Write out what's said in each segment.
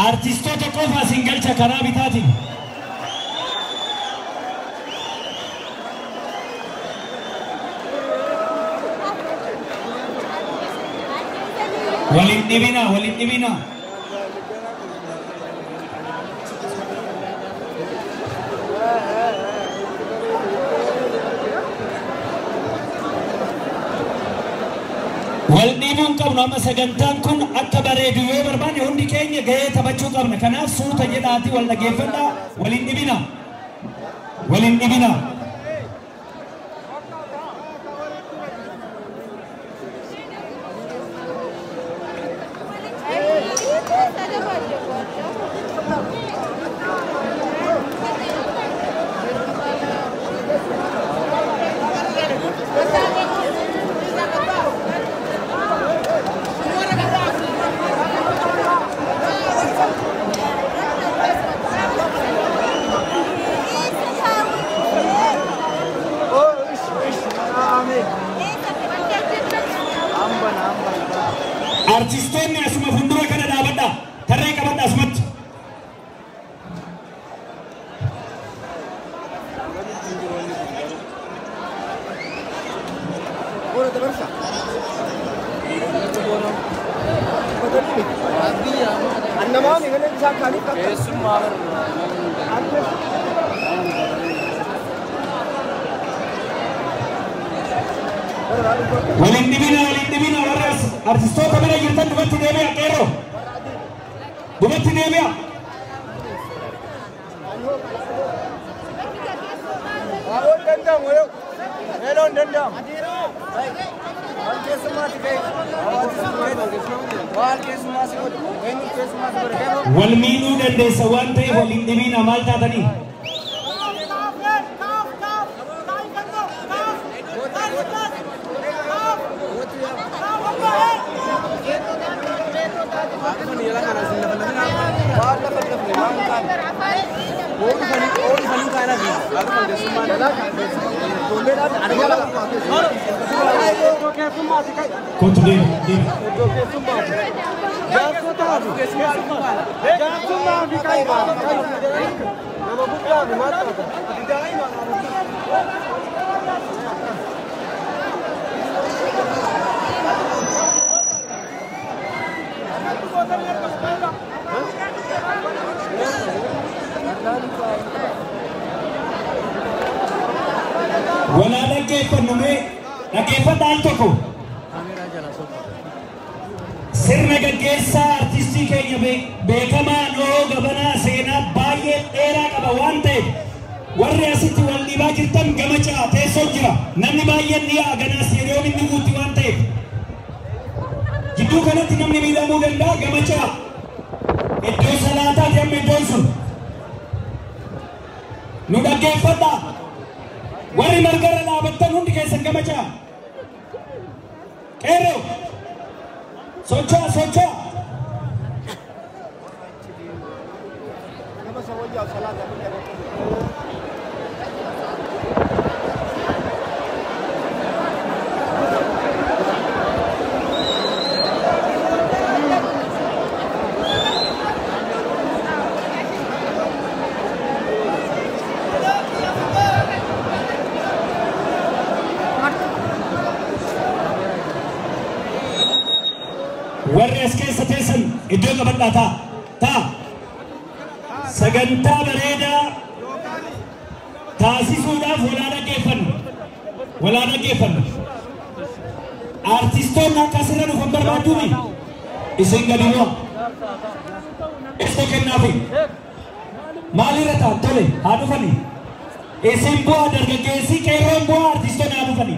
artistoota qofa singalcha karaa bitaatiin. Walin dhibina. Waldhiibuun qabnu amma sagantaan kun akka bareedu yoo barbaanne hundi keenya gahee taphachuu qabna. Kanaaf suuta jedhaati wal dhageeffadhaa. Walin dhibina. Artistoonni asuma fuuldura kana dhaabadha. Tarree qabadha asumatti. Walin dhibina warras artistoota bira jirtan dubarti deebi'a qeerroo. Dubarti deebi'a. Wal miidhuu dandeessa waan ta'eef walin dhibina maal taatanii? Wala dhaggeeffadhaan tokko sirna gaggeessaa artistii keenya beekamaa Nohoo Gabanaa seenaa baay'ee dheeraa qaba waan ta'eef warri asitti wal dhibaa jirtan gamachaa teessoo jira. Namni baay'een ni aaganas yeroo inni guutti waan ta'eef jidduu kanatti namni miidhamuu danda'a. Gamachaa iddoo salaataati amma iddoon sun nu dhaggeeffadhaa. Warri margarra dhaabattan hundi keessan gamachaa. Qeerroo socho'a. Warri as keessa teessan iddoo qabadhaa ta'a. Sagantaa bareedaa taasisuudhaaf walaa dhaggeeffannu. Artistoonni akka asirra dhufan barbaaduuni isin gadi bu'a. Ibsoo kennaafi maalirra ta'a tole haa dhufani. Isin bu'a dargaggeessi qeerroon bu'a artistoonni haa dhufani.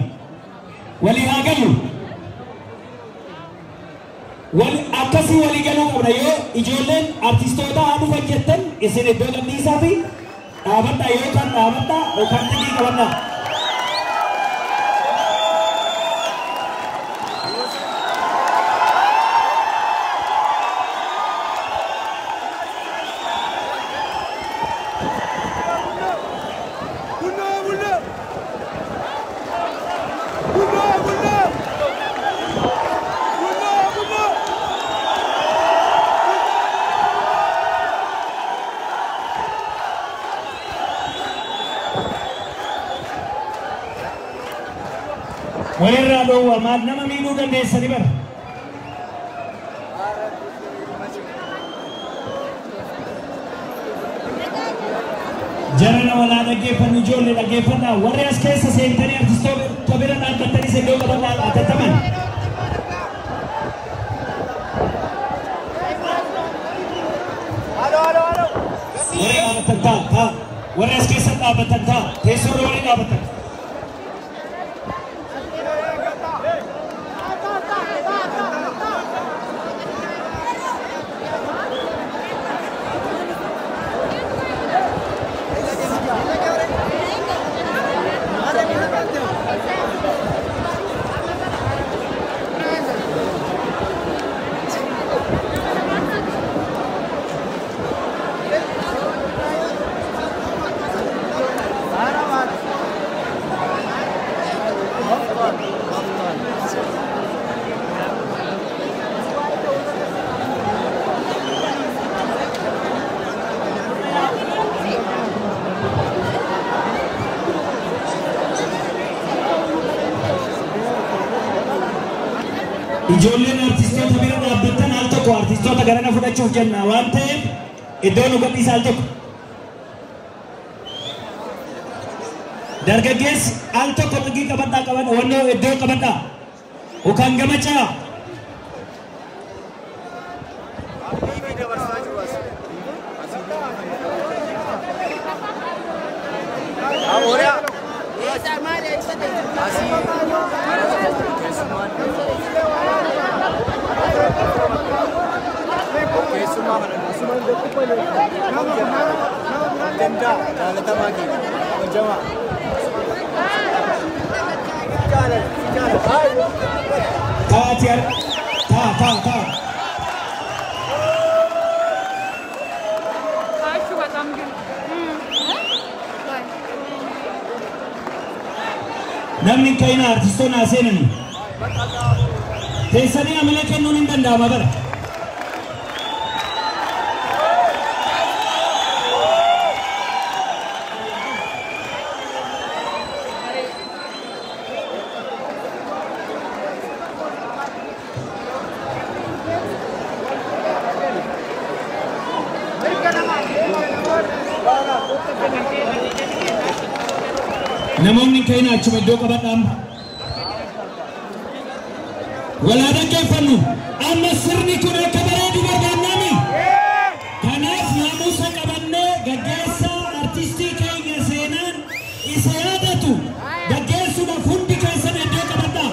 Walii haa gallu. Akkasii walii galuu qabna yoo ijoolleen artistoota haa dhufan jettan isin iddoo gadhiisaa fi dhaabadhaa yookaan xiqqii qabadhaa. walirraa dhoowwamaa nama miidhuu dandeessani bara. Jarana walaa dhaggeeffannu ijoollee dhaggeeffannaa warri as keessa seentanii artistoota bira dhaabbattanis iddoo qabannaa dhaatattaman. Warri dhaabbatan ta'a warri as keessa dhaabbatan ta'a teessoorra warri dhaabbatan. Ijoolleen artistoota bira dhaabbattan al tokko artistoota garana fudhachuuf jenna waan ta'eef iddoo nu gadhiisa al tokko. Dargaggeessi al tokko xigii qabadhaa qabadha wannoo iddoo qabadhaa ukaan gamachaa. Namni kaina artistoota seenani teessanii amala kennuun hin danda'ama bara. Namoonni kaina achuma iddoo qabadhaan walaa dhaggeeffannu amma sirni kun akka bareedu barbaannami. Kanaaf naamusa qabannee gaggeessaa artistii keenya seenaan isa yaadatu gaggeessuudhaaf hundi keessan iddoo qabadhaa.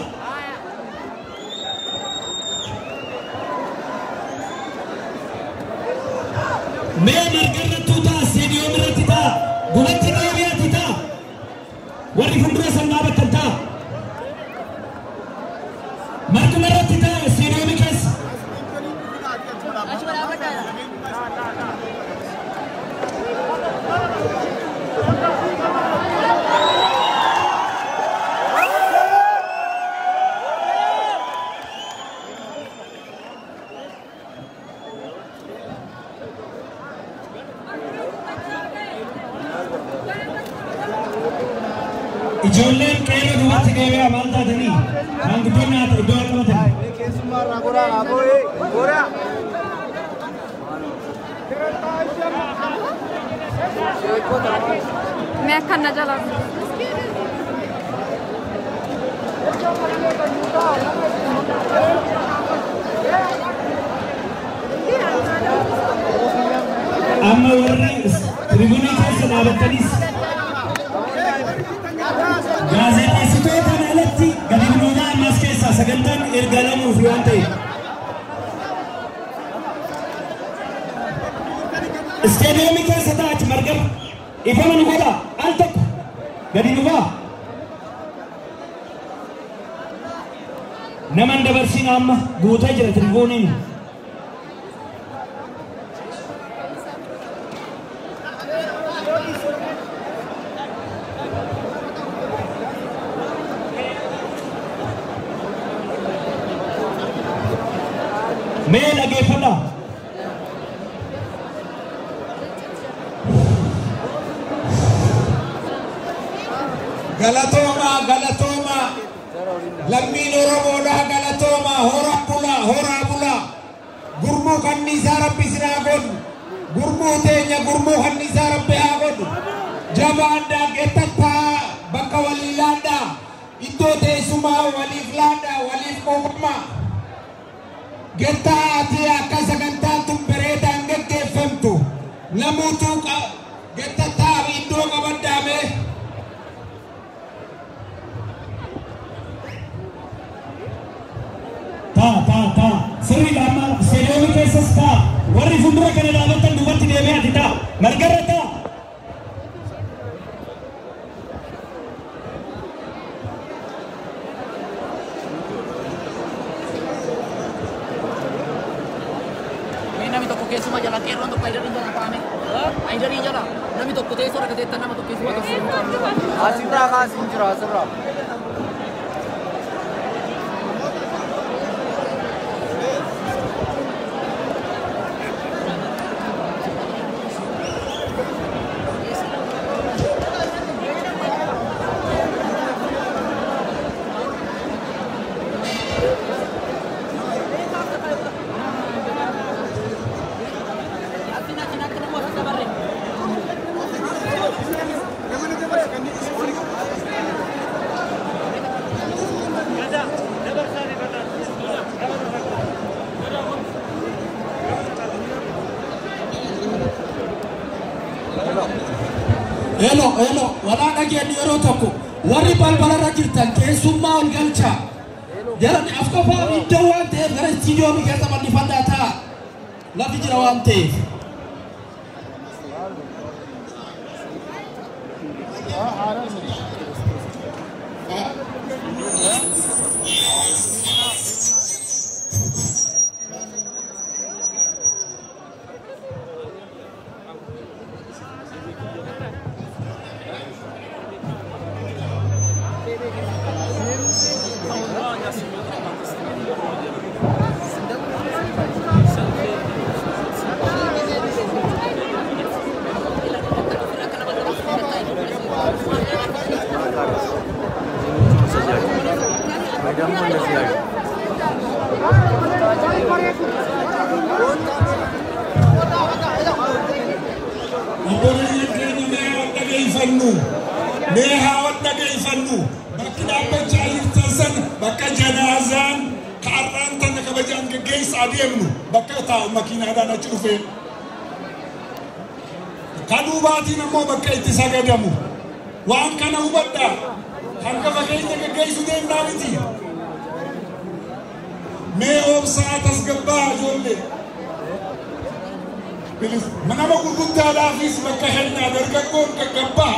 Mee margarrattuu ta'a seediyoom irratti ta'a gubatti deebi'atti ta'a. Warri fuuldura san dhaabatan ta'a. Marguma irratti ta'a seediyoomii keessa. Ijoolleen qeerroo duubatti deebi'aa maal taatanii maanguddoonni haa ta'u iddoo qabatanii. मैं खन्ना चला amma warri tribunii keessa dhaabattanis gaazexeessitootaan alatti gadi bu'uuraa ammas keessaa sagantaan erga lamuuf waan ta'e isteediyoomii keessa taa'achi margaba ifama nu godha al tokko gadi nu ba'a. Naman dabarsiin amma guutee jira tribuuniin. Mee dhaggeeffadhaa. Galatooma, galatooma. lammiin Oromoodhaa galatooma horaa bulaa gurmuu kanniisaa rabbi sinaa godhu gurmuu teenya gurmuu kanniisaa rabbi haa godhu jabaadhaa geettattaa bakka walii laadhaa iddoo teessumaa waliif laadhaa waliif quuqamaa geettaa ati akka sagantaan tun bareedaan geggeeffamtu namuutuu geettattaa iddoo qabaddaame ta sirri lama stadium keessa sta warri fundura kana dhaabatan duubatti deemee ati ta margarra ta nami tokko keessuma jala qeerroon tokko ayidariin jala kaa'ame ayidariin jala nami tokko teessoo rakkateettan nama tokko keessuma tokko asirraa kaasiin jira asirraa Hello, wala dhageenya yeroo tokko warri balbalarra jirtan keessummaa ol galchaa jarani afqafaa iddoo waan ta'eef gara istiidiyoomii keessa bal'ifadhaa ta'a lafi jira waan ta'eef. Kaduubaatiin ammoo bakka itti sagadamu waan kana hubadhaa hanga fageenya geggeessuu deemnaa miti mee obsaa tasgabbaa ijoollee nama gurguddaadhaafis bakka kennaa dargaggoon gaggabbaa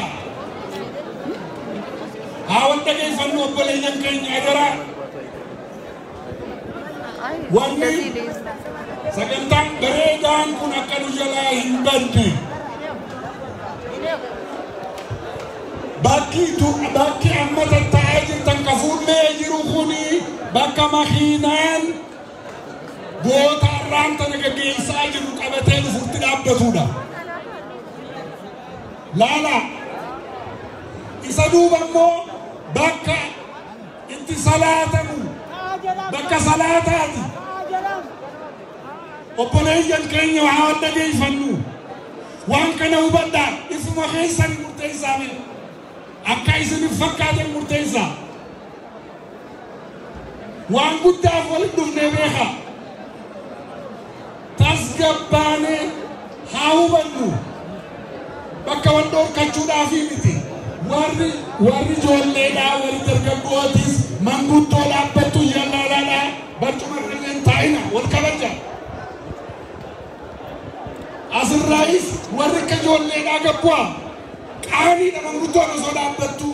haa wal dhageeffannoo obboleeyyan keenya agaraa wanni sagantaan bareedaan kun akka nu jalaa hin badne bakki amma taa'ee jirtan ka fuullee jiru kuni bakka makiinaan goota har'aan tana gaggeessaa jiru qabatee dhufuutti dhaabbatudha. Laala isa duuba immoo bakka itti salaatamu bakka salaataati. Obboleeyyan keenya waa wal dhageeffannu waan kana hubadhaa ifuma keessan murteessaame akka isin fakkaatan murteessaa waan guddaaf walitti dhufnee beeka tasgabbaanee haa hubannu bakka wal dhorkachuudhaafi miti warri ijoolleedhaa warri dargaggootis manguddoo dhaabbattu jallaalaadhaa barcuma irra taa'ina wal kabaja asirraayis warri akka ijoolleedhaa gabbu'aa qaaniidha manguddoo osoo dhaabbattu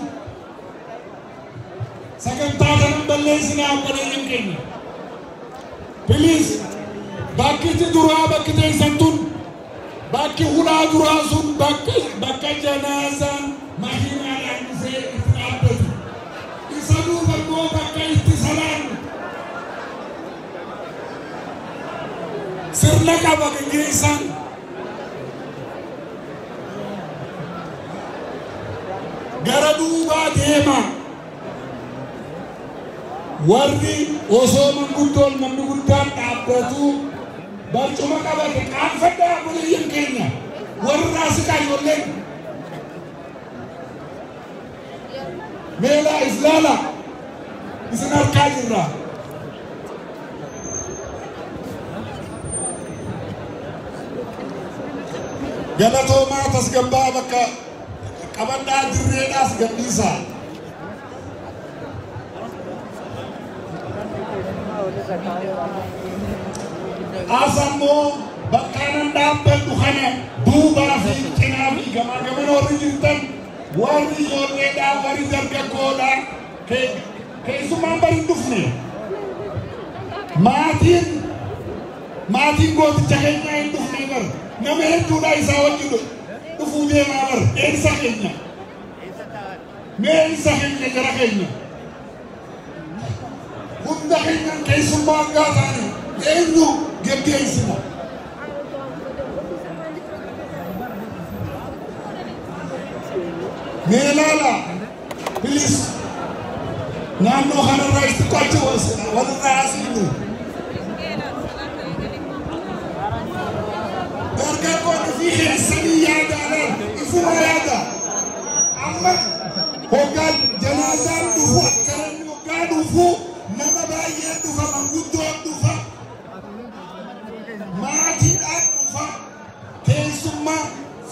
sagantaa kanan balleessinaa obboleeyyan keenya please bakki itti duraa bakki teessan tun bakki hulaa duraa sun bakka janaasaan makiinaadhaan dhufee itti dhaabbatu isa duuba immoo bakka itti salaannu sirna qaba gaggeessaan gara duubaa deema warri osoo manguddoon namni guddaan dhaabbatu barcuma qabate qaanfadhaa bulayyan keenya warri raasikaa ijoolleen meelaa islaala isin harkaa jirra. Galatoomaa tasgabbaa bakka qabadhaa dirreedhaas gadhiisaa. Asammoo bakkaanan dhaabbadhu kana duubaa fi cinaa fi gamaa gaman warri jirtan warri ijoolleedhaa warri dargaggoodhaa keessumaan bari hin dhufne maatiin gooticha keenyaa hin dhufne bar nama hedduudhaa isaa wajji dhufuu deemaa bar eessa keenya mee eessa keenya jara keenya hunda keenyan keessummaan gaataani eenyu geggeessina. Meelaala bilis naannoo kanarraa itti qochi walirraa haasinu. Dargaggoonni fi keessanii yaadaalaan ifuma yaada. Amma hoggaan janaasaan dhufu akkanatti hoggaa dhufu nama baay'ee dhufa manguddoon dhufa maatiidhaan dhufa keessummaa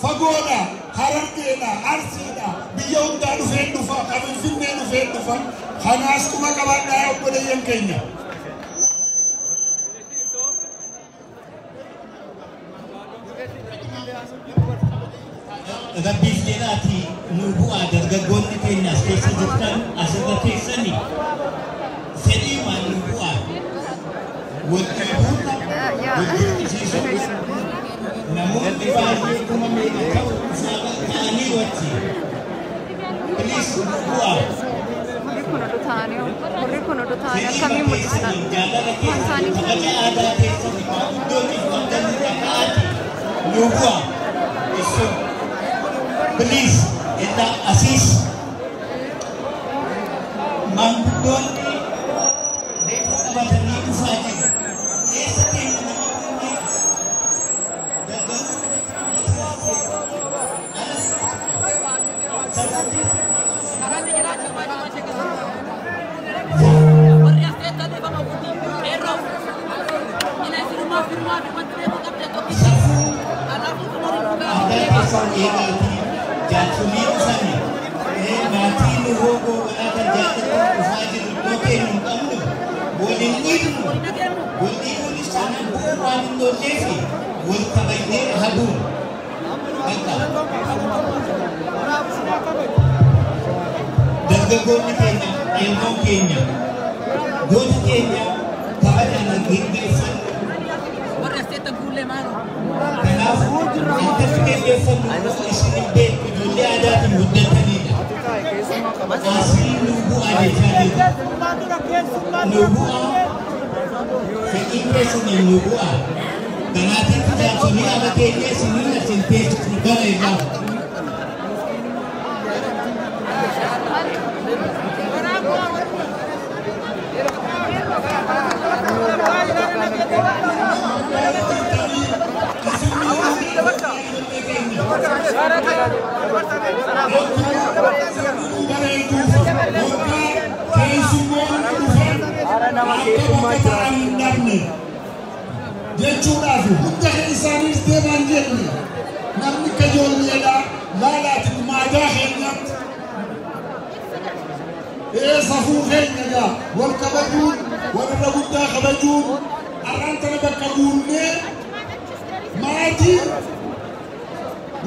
fagoodha harargeedha arsiidha biyya hundaa dhufee dhufa Finfinnee dhufee dhufa kanaas kuma qabaadhaa obboleeyyan keenya. Rabbiif jedhaati nu bu'aa dargaggoonni keenya as keessa jirtan asirra keessani fedhii waan nu bu'aa walqabuudha walqabsiisuu namoonni baay'ee kuma meeqa ta'anii wajji bilis bu'aa Warri kun oduu ta'anii akkamiin mul'isan? kabaja aadaa keessatti maanguddoonni wantoonni dhaqaati nu bu'aa isu please ita asis manguddoonni beeku qabatanii dhufaa jiru eessa keenya nama kunneen Jatuhnya sana, mati nuhogo wala jatuh usaha doke nungkamu, boleh ini sana bukan dokefi, boleh kabarnya hadu, dargaggoonni keenya ilmoon keenya goota keenya kabajaan gaggeessan kanaaf akkasi gaggeeffannu isin beeku ijoollee aadaatiin guddatanidha asii nu bu'aa jechaa jirra nu bu'aa fedhiin keessanii nu bu'aa kanaatiif jaarsolii ala keenya isinii asin teessisu gara irraa jechuudhaaf hunda isaaniis deemaan jenne namni kajoolleedha laalaati maadaa keenyatti safuu keenyagaa wal kabajuun warra guddaa kabajuun arraan tana bakka buunnee maatii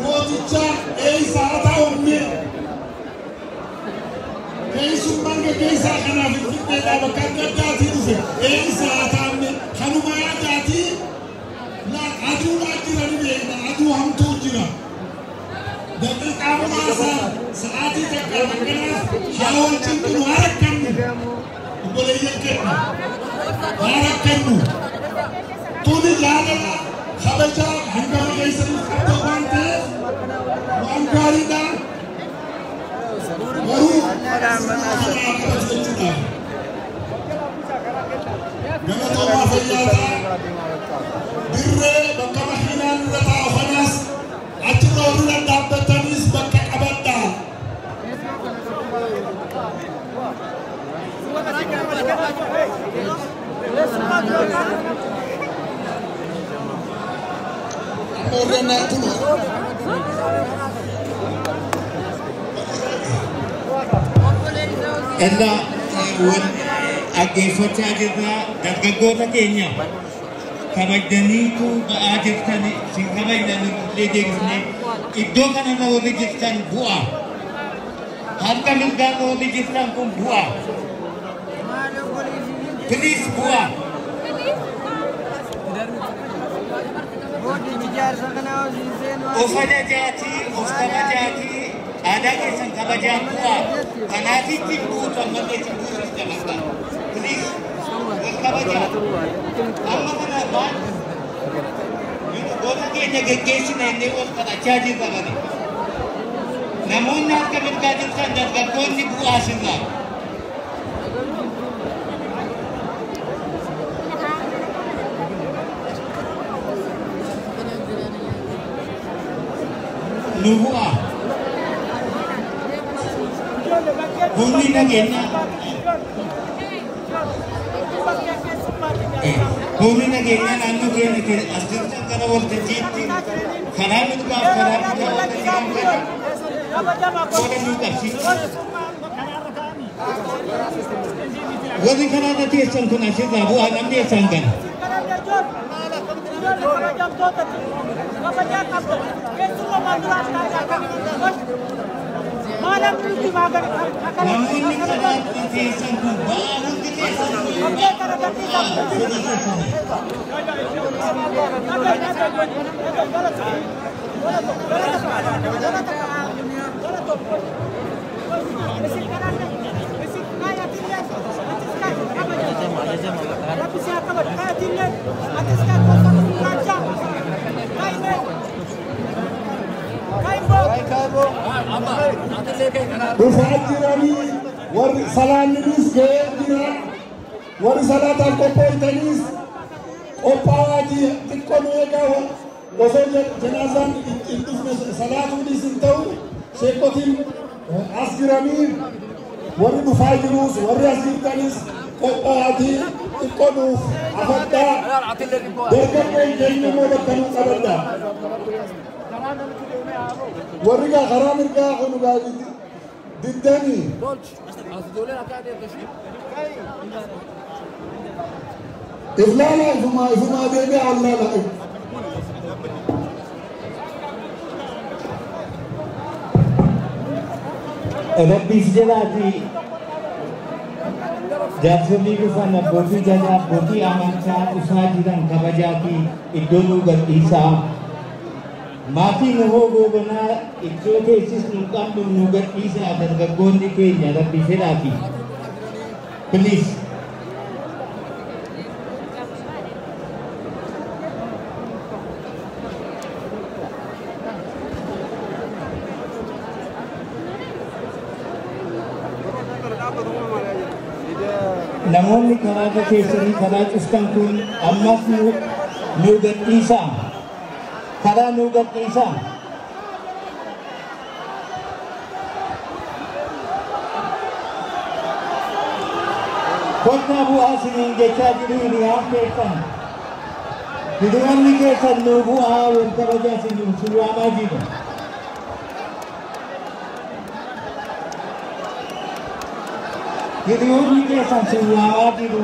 mooticha isaa ta'uunne keessummaan gaggeessaa kanaaf Finfinneedhaa bakka adda addaatii dhufe isaa ta'amne kanuma yaadaatii aduudhaa jira ni beekna aduu hamtuu jira daqiiqaa muraasa sa'aatii takka bakkanaaf haa wal cinqinu haa rakkannu obboleeyyan kenna haa rakkannu tuni jaalala kabajaa hangama keessaniif qabda waan ta'eef waan gaariidha garuu jechuudhaaf fayyaadhaa dirree bakka makiinaan irra taa'u kanas achirra warri dhaabbatanis bakka qabadhaa. Ella aggeeffachaa jirra dargaggoota keenya kabajaniitu ba'aa jirtani sin kabajanii illee deebisnee iddoo kanarra warri jirtan bu'a harka mirgaarra warri jirtan kun bu'a please bu'a of ajajaatii of kabajaatii aadaa keessan kabajaa bu'a kanaafitti buutu ammallee itti buutu jalaqaa please wal kabajaa amma kana baan goota keenya geggeessina innee wal kadhachaa jirra bane namoonni harka mirgaa jirtan dargaggoonni bu'aa sirraa nu bu'aa Bumi nageenya naannoo keenya as jirtan kana waltajjiitti karaa mirgaaf karaa bitaa waltajjii qooda nuu qabsiisa. Warri karaarra teessan kun asirraa bu'aa namni eessaan kana. Namoonni karaarra teessan kun ba'aa hundi teessan kun Ufaajiranii warri salaanninis ga'ee jira warri salaataan qophooftanis qophaa'aatii xiqqoon eegaa osoo janaasaan hin dhufne salaatuunis hin ta'u sheekotiin as jiranii warri dhufaa jirus warri as jirtanis qophaa'aatii xiqqoonuuf afaddaa dargaggoon keenya immoo bakkanuu qabaddaa. Warri karaa mirgaa kun diddanii iflaala ifumaa deemee allaala Rabbiif jalaati jaarsolii dhufan abbootii gadaa abbootii amantaa dhufaa jiran kabajaatii iddoo nuu gadhiisaa maatii nu hoogogonaa iddoo teessis nu qabnu nu gadhiisaa dargaggoonni keenya rabbi fedhaafi please namoonni karaa keessanii karaa cuftan kun ammas nu gadhiisaa karaa nu gadhiisaa kottaa bu'aa isiniin jechaa jiru hiriyaan keessan hiriyoonni keessan nu bu'aa wal kabajaa isiniin surraamaa jiru hiriyoonni keessan surraamaa jiru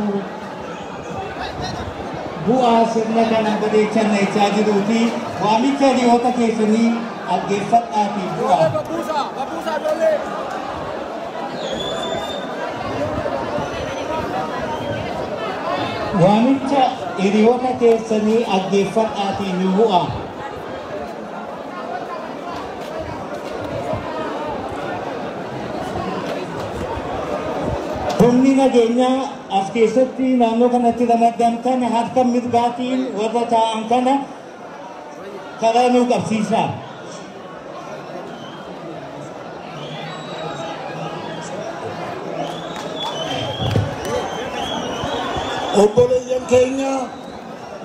bu'aa sirna kana bareechanna jechaa jiruuti waamicha hiriyoota keessanii dhaggeeffadhaatii bu'aa waamicha hiriyoota keessanii dhaggeeffadhaatii nu bu'aa humni nageenyaa as keessatti naannoo kanatti ramadamtan harka mirgaatiin warra taa'an kana karaa nu qabsiisaa. obboleeyyan keenya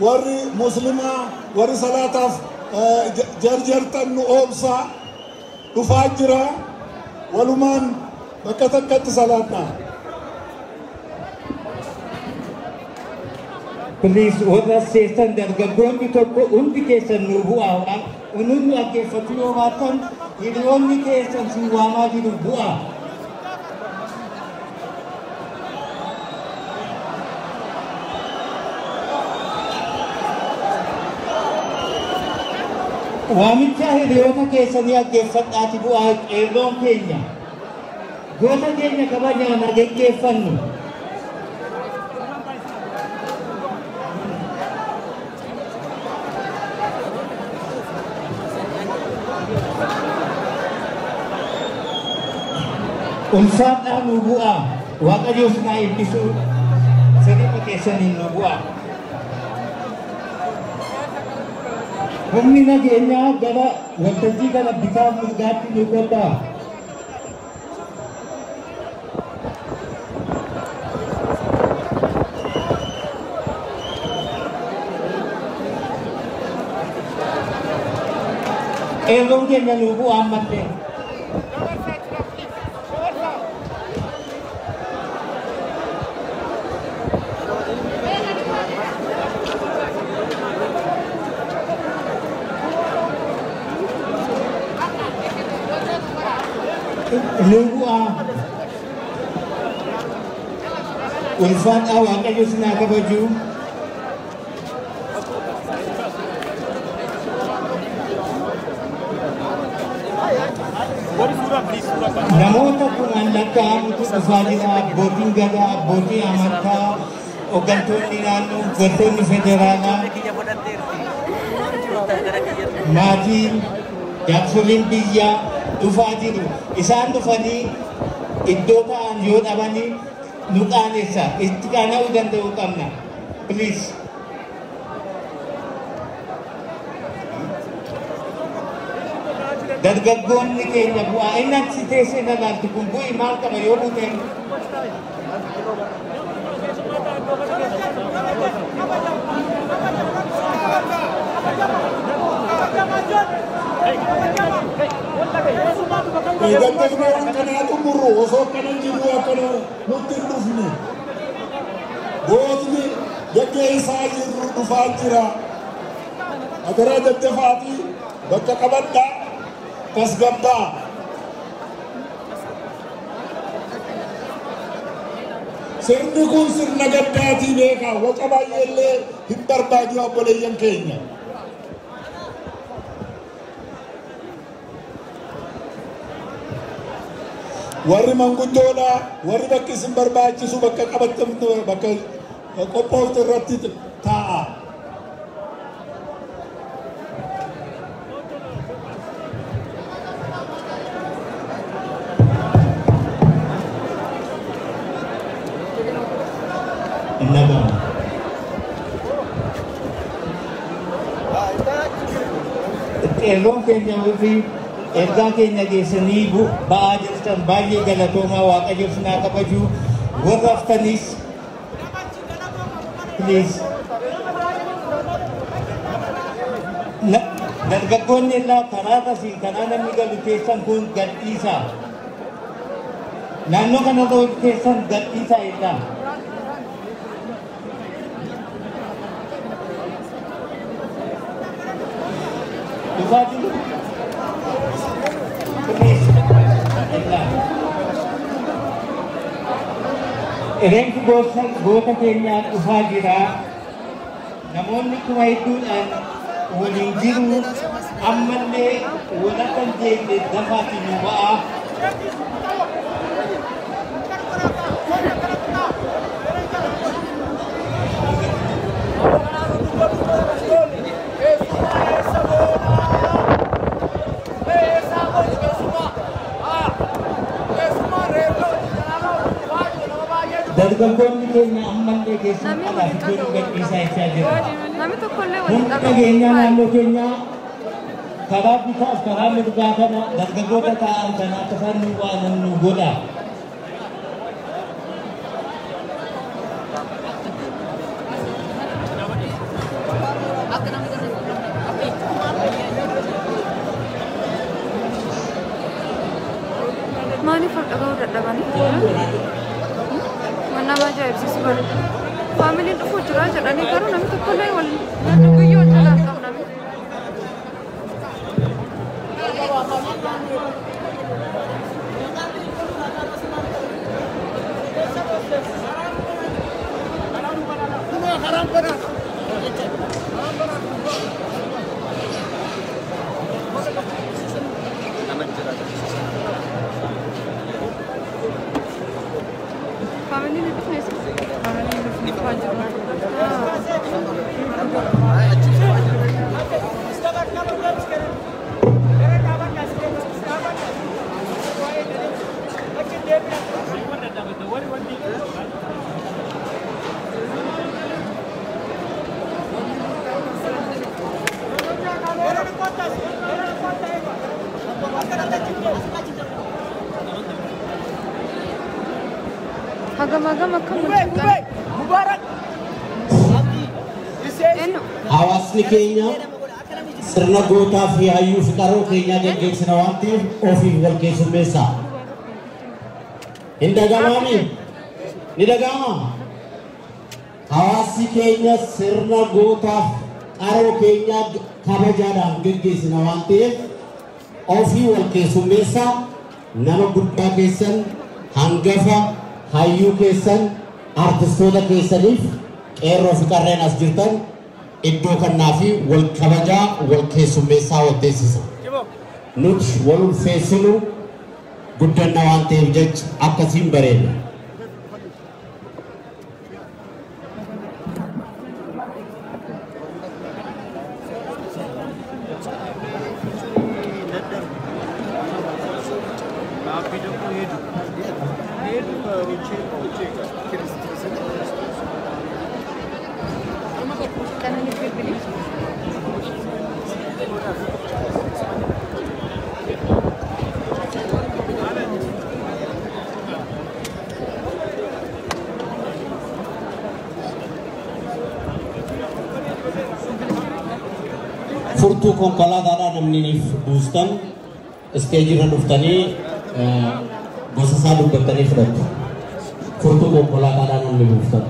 warri muslimaa warri salaataaf jarjartan nu oomsa dhufaa jira walumaan bakka takkatti salaatna. Please, warra seessan dargaggoonni tokko hundi keessan nu bu'aa. Unumni dhaggeeffatu yoo baatan hiriyoonni keessan si waamaa jiru bu'aa. Waamicha hiriyoota keessanii dhaggeeffadhaati bu'aa qeerroon keenya. Goota keenya kabajaan dhaggeeffannu. Ulfaadhaan nu bu'aa. Waaqayyoos naa eebbisuu sirriitti keessaniin nu bu'aa. Humni nageenyaa gara waltajjii kana bitaa mirgaatti nu godhaa. Qeerroon keenya nu bu'aa ammallee. Lubu'a ulfaadhaa waaqayyo sinaa kabaju namoota kumaan lakkaa'amutu dhufaa jira abbootiin gadaa abbootii amantaa hooggantoonni naannoo hooggantoonni federaalaa maatiin jaarsoliin biyyaa dhufaa jiru. Isaan dhufanii iddoo ta'an yoo dhabanii nu qaanessa itti qaana'uu danda'uu qabna. Please. Dargaggoonni keenya bu'aa inni achi teessee ilaaltu kun bu'ii maal qaba yoo buuteen? Dargaggoon kanaa xumurru osoo akkana jiru akkana nutti hin dhufne. Gootni gaggeessaa jirru dhufaa jira. Adaraa daddafaatii bakka qabadhaa tasgabbaa. Sirni kun sirna gaddaatii beekaa waca baay'eellee hin barbaadu obboleeyyan keenya. Warri manguddoodha warri bakki isin barbaachisu bakka qabattamtu bakka qophooftu irratti taa'a. Qeerroon keenya fi ergaa keenya geessanii ba'aa jirtan baay'ee galatoomaa waaqayyoof naa kabaju warra haftanis please dargaggoonni irraa karaa tasiin karaa namni galu keessan kun gadhiisaa naannoo kana keessan gadhiisaa irraa. Reenki goota keenyaa dhufaa jira. Namoonni kuma hedduudhaan waliin jiru ammallee walakka hin deemne dafaatii nu ba'a. Dargaggoonni keenya ammallee keessatti alaafitoonni gadhiisaa jechaa jira. Hundi nageenyaa naannoo keenyaa karaa bitaaf karaa mirgaa kana dargaggoota taa'an kana akka isaan nu waanan nu godha. dadhabanii. Mana ajaa'ibsiisu bara. Faamiliin dhufuu jira jedhanii garuu namni tokkollee wal guyyoo wal jalaa qabu namni. Agam-agam akan menunjukkan Hawaasni keenya sirna gootaa fi hayyuu fi qaroo keenyaa gaggeessina waan ta'eef ofiif wal keessummeessa. Hin dhaga'amani? Ni dhaga'ama? Hawaasni keenya sirna gootaa fi qaroo keenyaa kabajaadhaan gaggeessina waan ta'eef ofii wal keessummeessa. Nama guddaa keessan hangafa hayyuu keessan artistoota keessaniif qeerroo fi qarreen as jirtan iddoo kannaa fi wal kabajaa wal keessummeessaa wal teessisa. Nuti wal ulfeessinu guddanna waan ta'eef jecha akkasiin bareedna. Furtuu konkolaataadhaan namni buustan isteejirra dhuftanii gosa isaa dubbattanii fudhattu. Furtuu konkolaataadhaan namni buustan.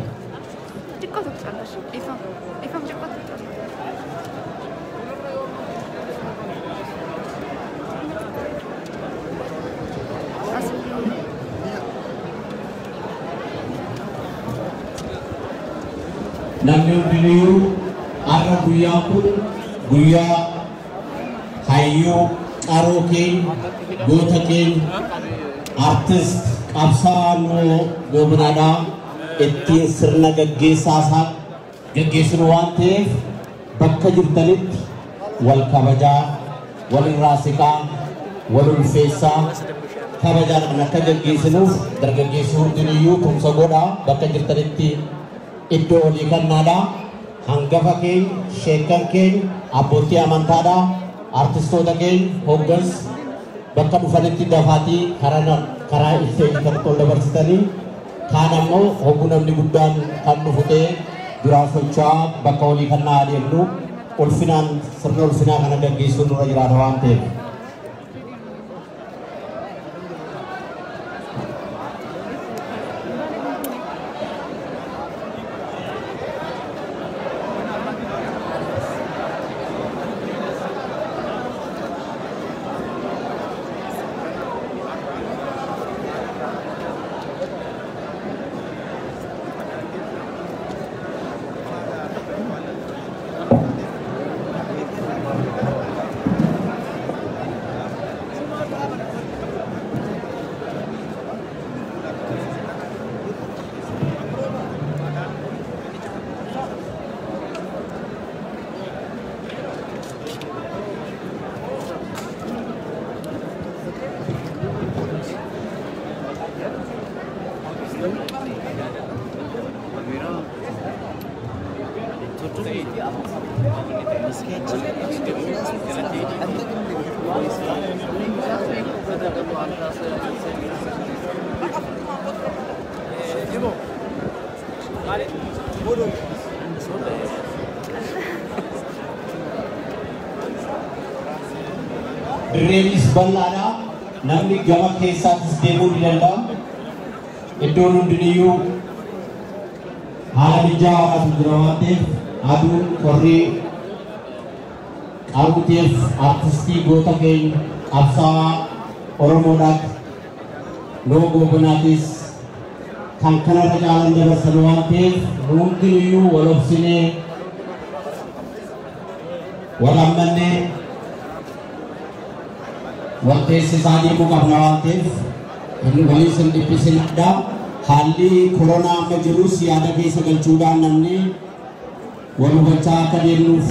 Namni hundinuu har'a guyyaa kun guyyaa hayyuu qaroo keenya goota keenya artist qabsaa nuu goobnaadhaa ittiin sirna gaggeessaasaa gaggeessinu waan ta'eef bakka jirtanitti wal kabajaa wal irraa siqaa wal ulfeessaa kabajaadhaan akka gaggeessinuuf dargaggeessi hundinuyyuu tumsa godhaa bakka jirtanitti iddoo olii kannaadhaa hangafa keenya sheekan keenya abbootii amantaadhaa artistoota keenya hoggansa bakka dhufanitti dafaatii karaa isteejii kan tola dabarsitanii kaan ammoo hogguu namni guddaan kan dhufu ta'e duraa socho'aa bakka olii kannaa adeemnu ulfinaan sirna ulfinaa kana gaggeessuun nurra jiraata waan ta'eef. Dirreenis bal'aadha namni gama keessaatis deemuu ni danda'a. iddoon hundiniyyuu haala mijaa'aatu jira waan ta'eef aduun qorrii qabuutiif artistii goota keenya qabsaa'aa Oromoodhaaf loogoo banaatis kan kanarra caalan dabarsan waan ta'eef hundiniyyuu wal obsinee wal hammannee wal teessisaa deemuu qabna waan ta'eef waliin sin dhiphisin addaa haalli koronaa amma jirus yaada keessa galchuudhaan namni wal hubachaa akka deemnuuf